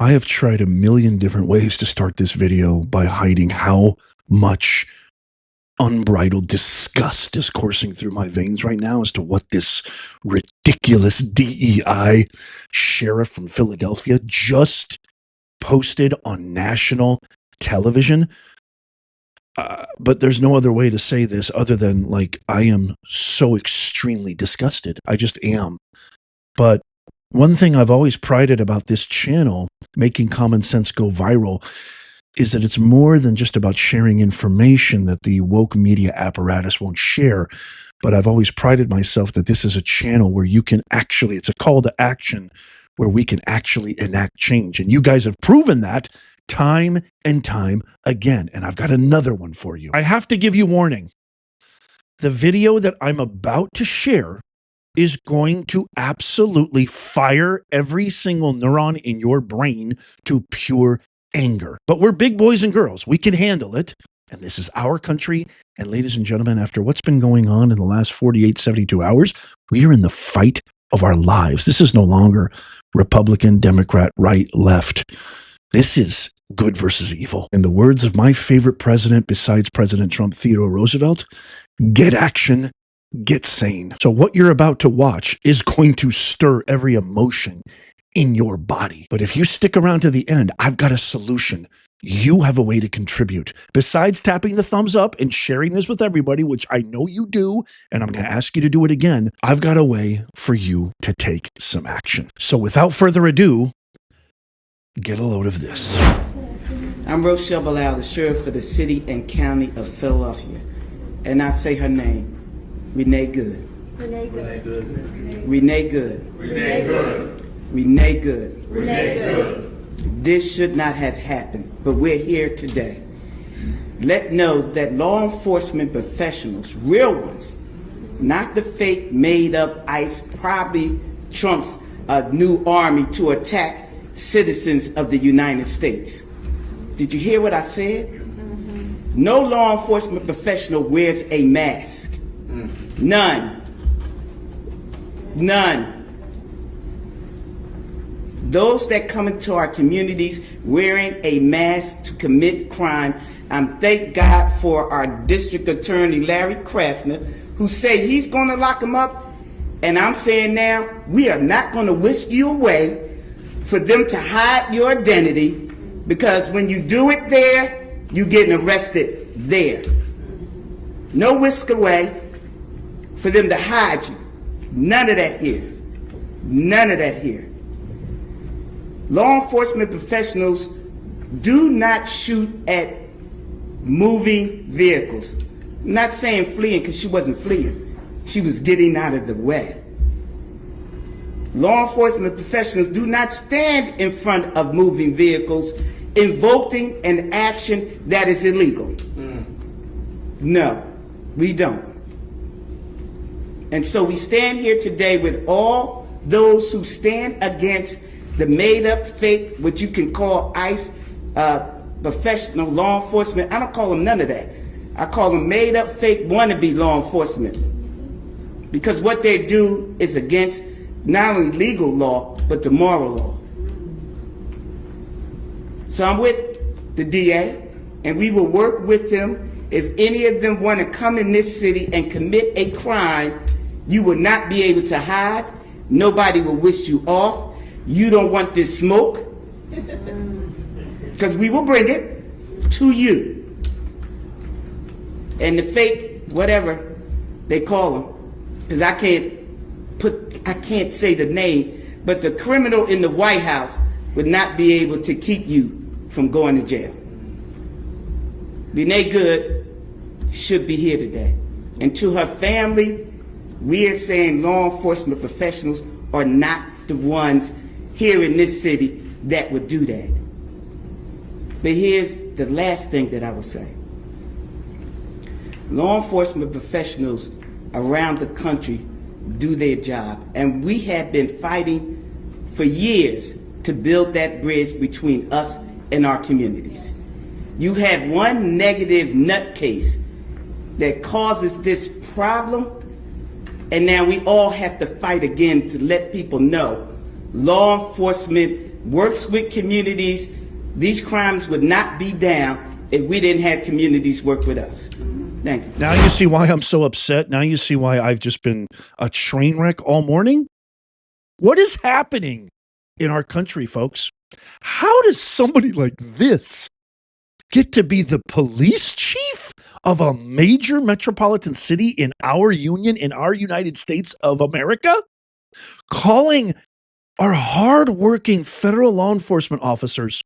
I have tried a million different ways to start this video by hiding how much unbridled disgust is coursing through my veins right now as to what this ridiculous DEI sheriff from Philadelphia just posted on national television. But there's no other way to say this other than, like, I am so extremely disgusted. I just am. But one thing I've always prided about this channel, making common sense go viral, is that it's more than just about sharing information that the woke media apparatus won't share. But I've always prided myself that this is a channel where you can actually, it's a call to action where we can actually enact change. And you guys have proven that time and time again. And I've got another one for you. I have to give you warning. The video that I'm about to share is going to absolutely fire every single neuron in your brain to pure anger. But we're big boys and girls. We can handle it. And this is our country. And ladies and gentlemen, after what's been going on in the last 48, 72 hours, we are in the fight of our lives. This is no longer Republican, Democrat, right, left. This is good versus evil. In the words of my favorite president besides President Trump, Theodore Roosevelt, get action, get sane. So what you're about to watch is going to stir every emotion in your body. But if you stick around to the end, I've got a solution. You have a way to contribute. Besides tapping the thumbs up and sharing this with everybody, which I know you do, and I'm going to ask you to do it again, I've got a way for you to take some action. So without further ado, get a load of this. I'm Rochelle Bilal, the sheriff for the city and county of Philadelphia. And I say her name, Renee Good. Renee Good. Renee Good. Renee Good. Renee Good. Renee Good. This should not have happened, but we're here today. Let know that law enforcement professionals, real ones, not the fake made up ICE, probably Trump's new army to attack citizens of the United States. Did you hear what I said? Mm-hmm. No law enforcement professional wears a mask. None. None. Those that come into our communities wearing a mask to commit crime, thank God for our district attorney, Larry Kraftner, who said he's going to lock them up. And I'm saying now, we are not going to whisk you away for them to hide your identity, because when you do it there, you're getting arrested there. No whisk away for them to hide you. None of that here. None of that here. Law enforcement professionals do not shoot at moving vehicles. I'm not saying fleeing, because she wasn't fleeing. She was getting out of the way. Law enforcement professionals do not stand in front of moving vehicles invoking an action that is illegal. No, we don't. And so we stand here today with all those who stand against the made-up, fake, what you can call ICE, professional law enforcement. I don't call them none of that. I call them made-up, fake, wannabe law enforcement. Because what they do is against not only legal law, but the moral law. So I'm with the DA, and we will work with them. If any of them want to come in this city and commit a crime, you will not be able to hide. Nobody will whisk you off. You don't want this smoke, because we will bring it to you. And the fake, whatever they call them, because I can't say the name, but the criminal in the White House would not be able to keep you from going to jail. Renee Good should be here today. And to her family, we are saying law enforcement professionals are not the ones here in this city that would do that. But here's the last thing that I will say. Law enforcement professionals around the country do their job, and we have been fighting for years to build that bridge between us and our communities. You have one negative nutcase that causes this problem, and now we all have to fight again to let people know law enforcement works with communities, these crimes would not be down if we didn't have communities work with us. Thank you. Now you see why I'm so upset. Now you see why I've just been a train wreck all morning. What is happening in our country, folks? How does somebody like this get to be the police chief of a major metropolitan city in our union, in our United States of America? Calling our hardworking federal law enforcement officers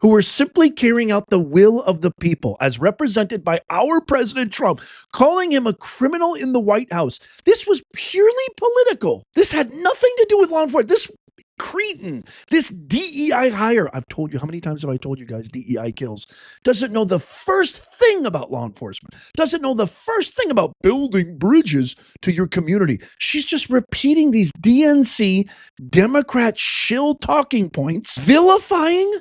who are simply carrying out the will of the people as represented by our President Trump, calling him a criminal in the White House. This was purely political. This had nothing to do with law enforcement. This cretin, this DEI hire, I've told you, how many times have I told you guys DEI kills, doesn't know the first thing about law enforcement, doesn't know the first thing about building bridges to your community. She's just repeating these DNC Democrat shill talking points, vilifying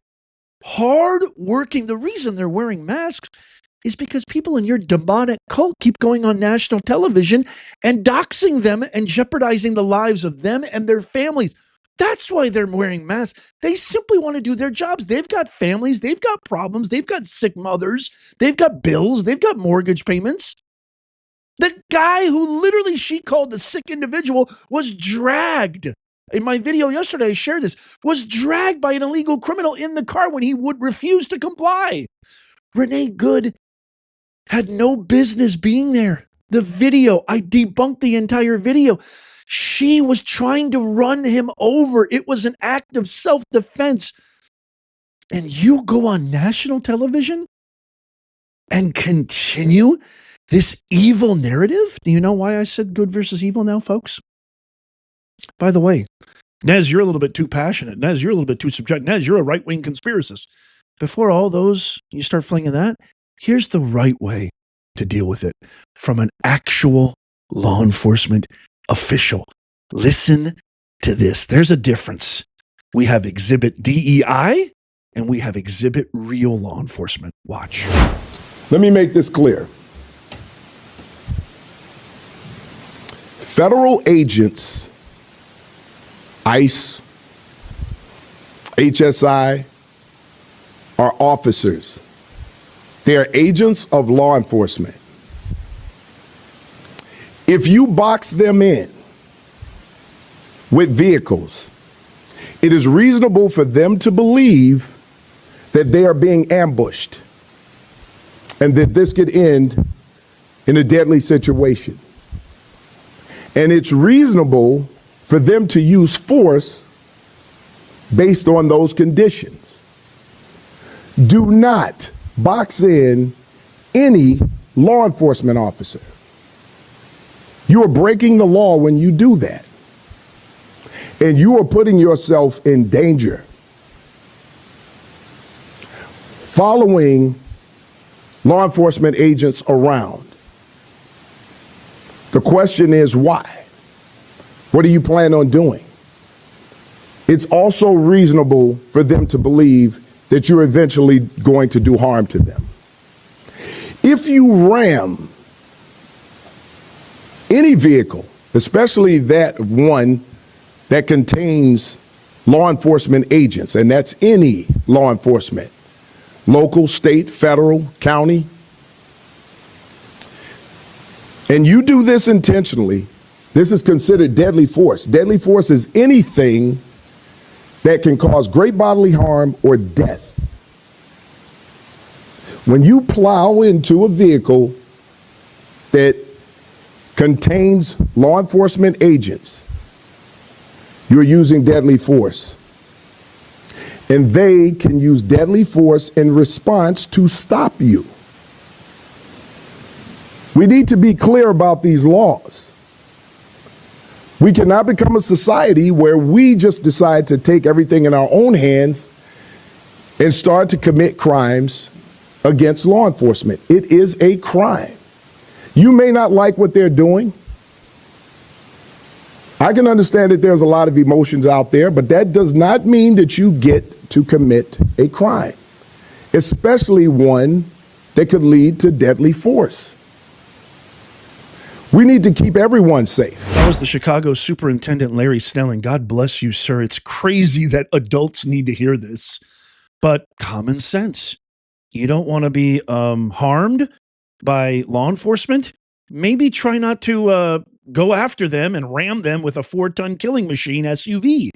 hard-working. The reason they're wearing masks is because people in your demonic cult keep going on national television and doxing them and jeopardizing the lives of them and their families. That's why they're wearing masks. They simply want to do their jobs. They've got families. They've got problems. They've got sick mothers. They've got bills. They've got mortgage payments. The guy who literally she called the sick individual was dragged. In my video yesterday, I shared this, was dragged by an illegal criminal in the car when he would refuse to comply. Renee Good had no business being there. The video, I debunked the entire video. She was trying to run him over. It was an act of self-defense. And you go on national television and continue this evil narrative? Do you know why I said good versus evil now, folks? By the way, Nez, you're a little bit too passionate. Nez, you're a little bit too subjective. Nez, you're a right-wing conspiracist. Before all those, you start flinging that, here's the right way to deal with it from an actual law enforcement official. Listen to this. There's a difference. We have exhibit DEI and we have exhibit real law enforcement. Watch. Let me make this clear. Federal agents, ICE, HSI, are officers. They are agents of law enforcement. If you box them in with vehicles, it is reasonable for them to believe that they are being ambushed and that this could end in a deadly situation. And it's reasonable for them to use force based on those conditions. Do not box in any law enforcement officer. You are breaking the law when you do that. And you are putting yourself in danger. Following law enforcement agents around. The question is why? What do you plan on doing? It's also reasonable for them to believe that you're eventually going to do harm to them. If you ram any vehicle, especially that one that contains law enforcement agents, and that's any law enforcement, local, state, federal, county, and you do this intentionally, this is considered deadly force. Deadly force is anything that can cause great bodily harm or death. When you plow into a vehicle that contains law enforcement agents, you're using deadly force. And they can use deadly force in response to stop you. We need to be clear about these laws. We cannot become a society where we just decide to take everything in our own hands and start to commit crimes against law enforcement. It is a crime. You may not like what they're doing. I can understand that there's a lot of emotions out there, but that does not mean that you get to commit a crime, especially one that could lead to deadly force. We need to keep everyone safe. That was the Chicago Superintendent Larry Snelling. God bless you, sir. It's crazy that adults need to hear this, but common sense. You don't want to be harmed by law enforcement? Maybe try not to go after them and ram them with a 4-ton killing machine SUV.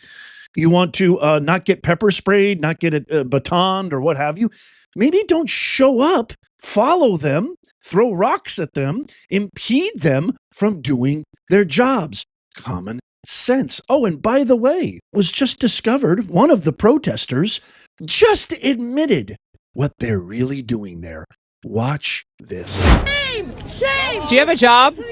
You want to not get pepper sprayed, not get batoned or what have you. Maybe don't show up, follow them, throw rocks at them, impede them from doing their jobs. Common sense. Oh, and by the way, was just discovered, one of the protesters just admitted what they're really doing there. Watch this. Shame! Shame! Do you have a job? Do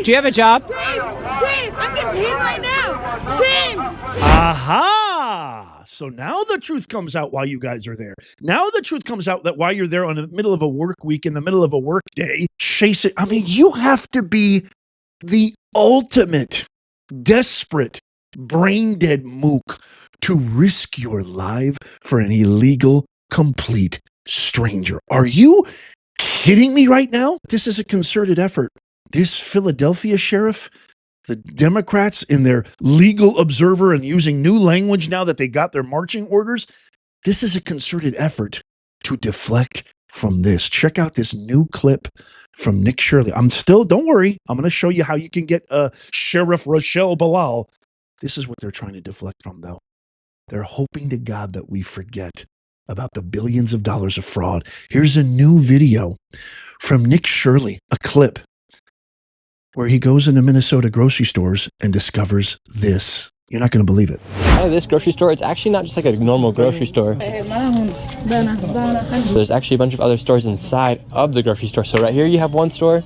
you have a job? Shame! Shame! I'm getting paid right now! Shame! Aha! So now the truth comes out while you guys are there. Now the truth comes out that while you're there on the middle of a work week, in the middle of a work day, chase it. I mean, you have to be the ultimate, desperate, brain-dead mook to risk your life for an illegal, complete stranger. Are you kidding me right now? This is a concerted effort. This Philadelphia sheriff, the Democrats in their legal observer and using new language now that they got their marching orders, this is a concerted effort to deflect from this. Check out this new clip from Nick Shirley. Don't worry, I'm going to show you how you can get Sheriff Rochelle Bilal. This is what they're trying to deflect from, though. They're hoping to God that we forget about the billions of dollars of fraud. Here's a new video from Nick Shirley, a clip where he goes into Minnesota grocery stores and discovers this. You're not going to believe it. Out of this grocery store, it's actually not just like a normal grocery store. There's actually a bunch of other stores inside of the grocery store. So right here you have one store,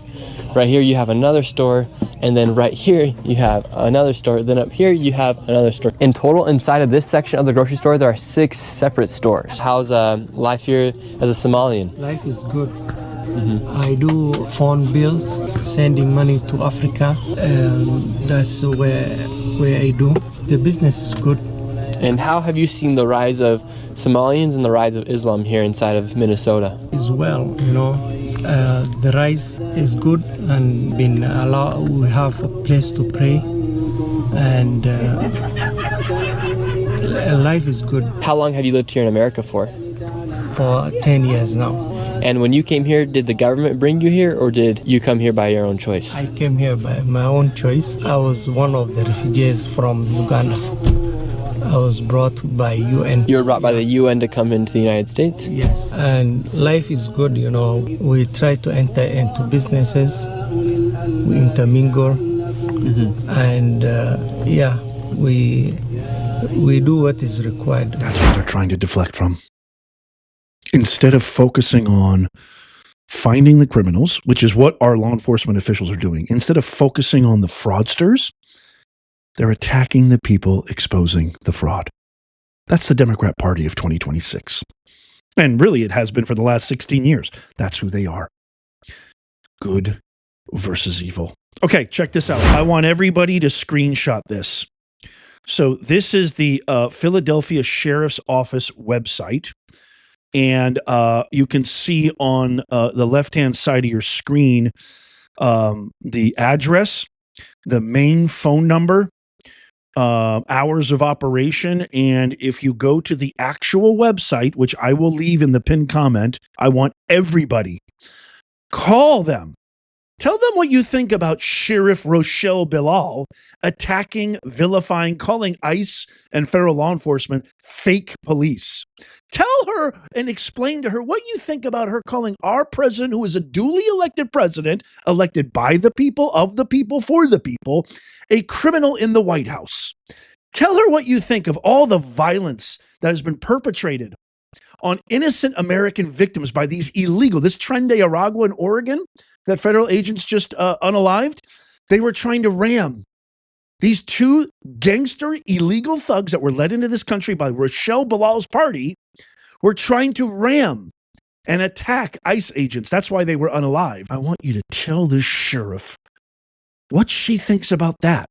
right here you have another store, and then right here you have another store, then up here you have another store. In total, inside of this section of the grocery store, there are 6 separate stores. How's life here as a Somalian? Life is good. I do phone bills, sending money to Africa. That's where I do. The business is good. And how have you seen the rise of Somalians and the rise of Islam here inside of Minnesota? As well, the rise is good and we have a place to pray, and life is good. How long have you lived here in America for? For 10 years now. And when you came here, did the government bring you here, or did you come here by your own choice? I came here by my own choice. I was one of the refugees from Uganda. I was brought by UN. You were brought by the UN to come into the United States? Yes. And life is good, We try to enter into businesses. We intermingle. And, we do what is required. That's what they're trying to deflect from. Instead of focusing on finding the criminals, which is what our law enforcement officials are doing, instead of focusing on the fraudsters, they're attacking the people exposing the fraud. That's the Democrat Party of 2026. And really, it has been for the last 16 years. That's who they are. Good versus evil. Okay, check this out. I want everybody to screenshot this. So this is the Philadelphia Sheriff's Office website. And you can see on the left-hand side of your screen the address, the main phone number, hours of operation. And if you go to the actual website, which I will leave in the pinned comment, I want everybody, call them. Tell them what you think about Sheriff Rochelle Bilal attacking, vilifying, calling ICE and federal law enforcement fake police. Tell her and explain to her what you think about her calling our president, who is a duly elected president, elected by the people, of the people, for the people, a criminal in the White House. Tell her what you think of all the violence that has been perpetrated on innocent American victims by these illegal, this Tren de Aragua in Oregon, that federal agents just unalived. They were trying to ram these 2 gangster illegal thugs that were led into this country by Rochelle Bilal's party, were trying to ram and attack ICE agents. That's why they were unalive. I want you to tell this sheriff what she thinks about that.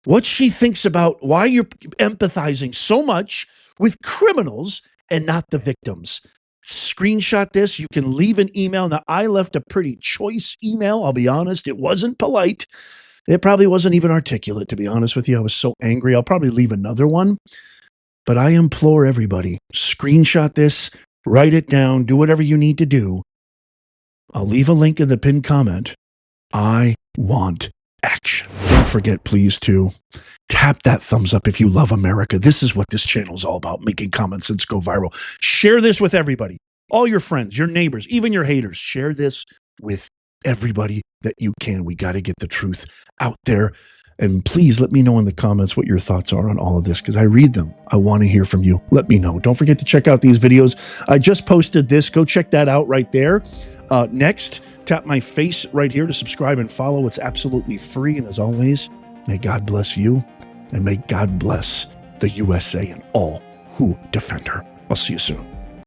What she thinks about why you're empathizing so much with criminals and not the victims. screenshot this. You can leave an email. Now, I left a pretty choice email. I'll be honest. It wasn't polite. It probably wasn't even articulate, to be honest with you. I was so angry. I'll probably leave another one. But I implore everybody, screenshot this, write it down, do whatever you need to do. I'll leave a link in the pinned comment. I want action. Don't forget, please, to tap that thumbs up if you love America. This is what this channel is all about, making common sense go viral. Share this with everybody, all your friends, your neighbors, even your haters. Share this with everybody that you can. We got to get the truth out there. And please let me know in the comments what your thoughts are on all of this, because I read them. I want to hear from you. Let me know. Don't forget to check out these videos. I just posted this. Go check that out right there. Next, tap my face right here to subscribe and follow. It's absolutely free. And as always, may God bless you, and may God bless the USA and all who defend her. I'll see you soon.